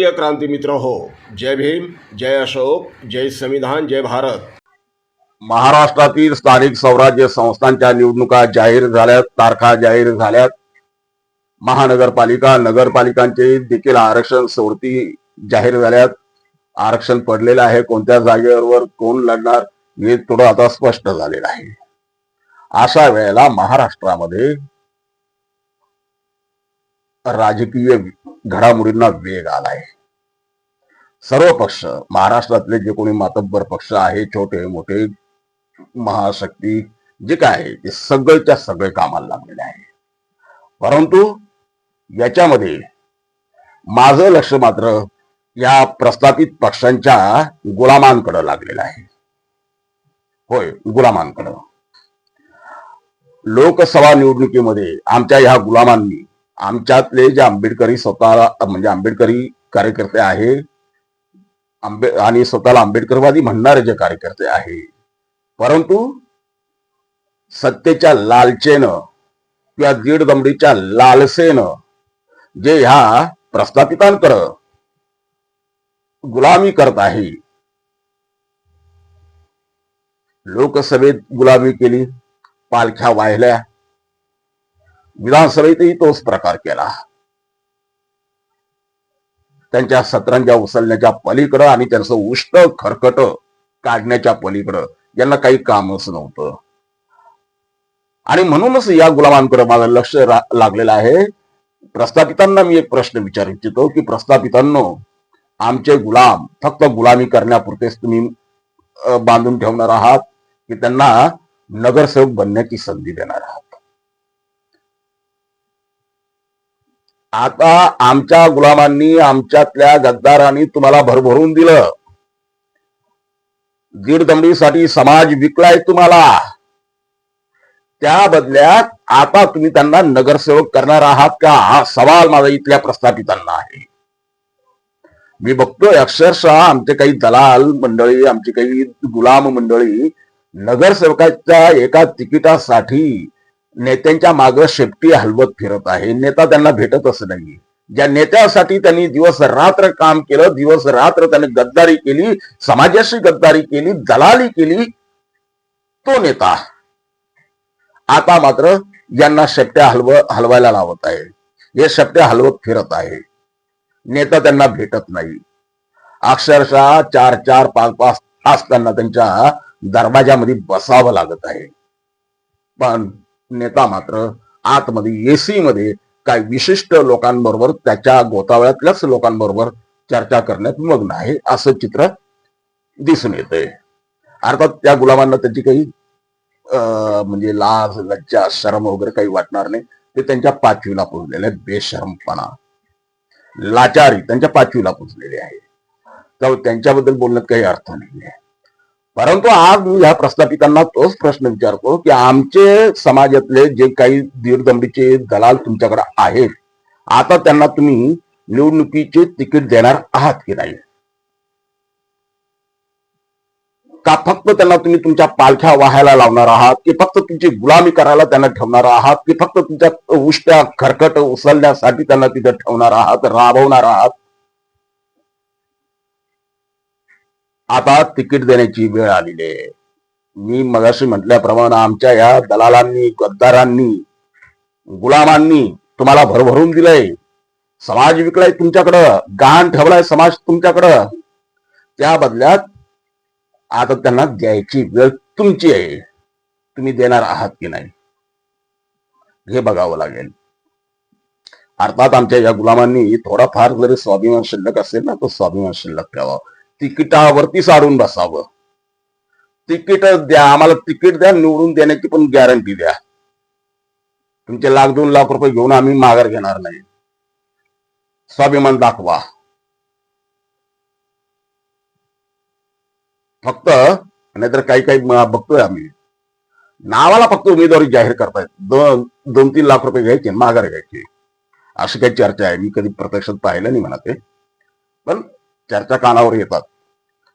प्रिय क्रांती मित्र हो, जय भीम, जय अशोक, जय संविधान, जय भारत. महाराष्ट्रातील स्थानिक स्वराज्य संस्थांच्या निवडणुका जाहीर झाल्यात, तारखा जाहीर झाल्यात. महानगरपालिका नगरपालिकांचे देखील आरक्षण सोडती जाहीर झाल्यात. आरक्षण पडलेलं आहे. कोणत्या जागेवर कोण लढणार हे थोडं आता स्पष्ट झालेलं आहे. अशा वेळेला महाराष्ट्रामध्ये राजकीय घडामोडींना वेग आलाय. सर्व पक्ष, महाराष्ट्रातले जे कोणी मातब्बर पक्ष आहे, छोटे मोठे, महाशक्ती, जे काय आहे ते सगळ्याच्या सगळे कामाला लागलेले आहे. परंतु याच्यामध्ये माझं लक्ष मात्र या प्रस्थापित पक्षांच्या गुलामांकडे लागलेलं आहे. होय, गुलामांकडे. लोकसभा निवडणुकीमध्ये आमच्या ह्या गुलामांनी, आमच्यातले जे आंबेडकरी स्वतः म्हणजे आंबेडकरी कार्यकर्ते आहे आणि स्वतःला आंबेडकरवादी म्हणणारे जे कार्यकर्ते आहे, परंतु सत्तेच्या लालचेनं किंवा दीड दमडीच्या लालसेनं जे ह्या प्रस्थापितांकडं गुलामी करत आहे. लोकसभेत गुलामी केली, पालख्या वाहिल्या, विधानसभेतही तोच प्रकार केला. त्यांच्या सतरंजा उचलण्याच्या पलीकडं आणि त्यांचं उष्ट खरकट काढण्याच्या पलीकडं यांना काही कामच नव्हतं. आणि म्हणूनच या गुलामांकडे माझं लक्ष लागलेलं आहे. प्रस्थापितांना मी एक प्रश्न विचारू इच्छितो की प्रस्थापितांनो, आमचे गुलाम फक्त गुलामी करण्यापुरतेच तुम्ही बांधून ठेवणार आहात की त्यांना नगरसेवक बनण्याची संधी देणार आहात? आता आमच्या गुलामांनी, आमच्यातल्या गद्दारांनी तुम्हाला भरभरून दिलं. दीड दमडीसाठी समाज विकलाय तुम्हाला. त्या बदल्यात आता तुम्ही त्यांना नगरसेवक करणार आहात का, हा सवाल माझा इथल्या प्रस्थापितांना आहे. मी बघतोय अक्षरशः आमचे काही दलाल मंडळी, आमची काही गुलाम मंडळी नगरसेवकाच्या एका तिकिटासाठी नेत्यांच्या मागे शेपटी हलवत फिरत आहे. नेता त्यांना भेटतच नाही. ज्या नेत्यासाठी त्यांनी दिवस रात्र काम केलं, दिवस रात्र त्याने गद्दारी केली, समाजाशी गद्दारी केली, दलाली केली, तो नेता आता मात्र यांना शेपट्या हलवायला लावत आहे. हे शेपट्या हलवत फिरत आहे. नेता त्यांना भेटत नाही. अक्षरशः 4-4, 5-5 तास त्यांना त्यांच्या दरवाजामध्ये बसावं लागत आहे. पण नेता मात्र आतमध्ये एसी मध्ये काही विशिष्ट लोकांबरोबर, त्याच्या गोतावळ्यातल्याच लोकांबरोबर चर्चा करण्यात मग्न आहे, असं चित्र दिसून येतंय. अर्थात त्या गुलामांना त्याची काही म्हणजे लाज, लज्जा, शरम वगैरे काही वाटणार नाही. ते त्यांच्या पाचवीला पोहोचलेले आहेत. बेशरमपणा, लाचारी त्यांच्या पाचवीला पोहोचलेली आहे. तर त्यांच्याबद्दल बोलण्यात काही अर्थ नाहीये. परंतु आज मी ह्या प्रस्थापितांना तोच प्रश्न विचारतो की आमचे समाजातले जे काही दीडदमडीचे दलाल तुमच्याकडे आहेत, आता त्यांना तुम्ही निवडणुकीचे तिकीट देणार आहात की नाही? का फक्त त्यांना तुम्ही तुमच्या पालख्या वाहायला लावणार आहात, की फक्त तुमची गुलामी करायला त्यांना ठेवणार आहात, की फक्त तुमच्या उष्ट्या खरकट उचलण्यासाठी त्यांना तिथे ठेवणार आहात, राबवणार आहात? आता तिकीट देण्याची वेळ आलेली आहे. मी मगाशी म्हटल्याप्रमाणे आमच्या या दलालांनी, गद्दारांनी, गुलामांनी तुम्हाला भरभरून दिलंय. समाज विकलाय तुमच्याकडं, गहाण ठेवलाय समाज तुमच्याकडं. त्या बदल्यात आता त्यांना द्यायची वेळ तुमची आहे. तुम्ही देणार आहात की नाही हे बघावं लागेल. अर्थात आमच्या या गुलामांनी थोडाफार जरी स्वाभिमान शिल्लक असेल ना, तो स्वाभिमान शिल्लक ठेवावा. तिकिटावरती सारून बसावं. तिकीट द्या, आम्हाला तिकीट द्या, निवडून देण्याची पण गॅरंटी द्या. तुमचे 1-2 लाख रुपये घेऊन आम्ही माघार घेणार नाही. स्वाभिमान दाखवा. फक्त नाहीतर काही बघतोय आम्ही, नावाला फक्त उमेदवारी जाहीर करतायत. 2-3 लाख रुपये घ्यायचे, माघार घ्यायची, अशी काही चर्चा आहे. मी कधी प्रत्यक्षात पाहिलं नाही म्हणा ते, पण चर्चा कानावर येतात.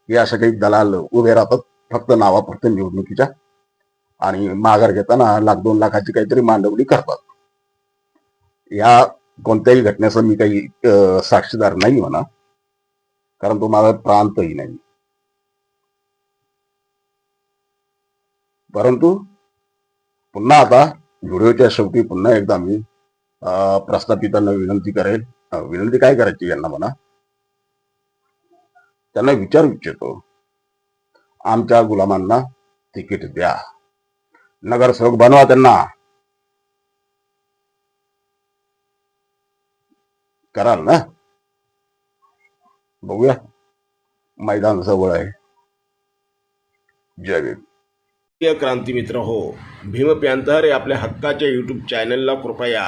हे असे काही दलाल उभे राहतात फक्त नावापुरतं निवडणुकीच्या, आणि माघार घेताना 1-2 लाखाची काहीतरी मांडवली करतात. या कोणत्याही घटनेचा मी काही साक्षीदार नाही म्हणा, कारण तो माझा प्रांतही नाही. परंतु पुन्हा आता व्हिडिओच्या शेवटी पुन्हा एकदा मी प्रस्थापितांना विनंती करेल. विनंती काय करायची यांना म्हणा, त्यांना विचारू इच्छितो, आमच्या गुलामांना तिकीट द्या, नगरसेवक बनवा त्यांना. कराल ना? बघूया, मैदान जवळ आहे. जय भीम. क्रांती मित्र हो, भीम पॅंथर या आपल्या हक्काच्या यूट्यूब चॅनलला कृपया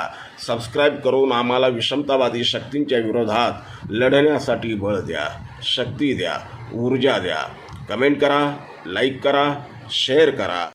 सबस्क्राईब करून आम्हाला विषमतावादी शक्तींच्या विरोधात लढण्यासाठी बळ द्या, शक्ती द्या, ऊर्जा द्या. कमेंट करा, लाईक करा, शेअर करा.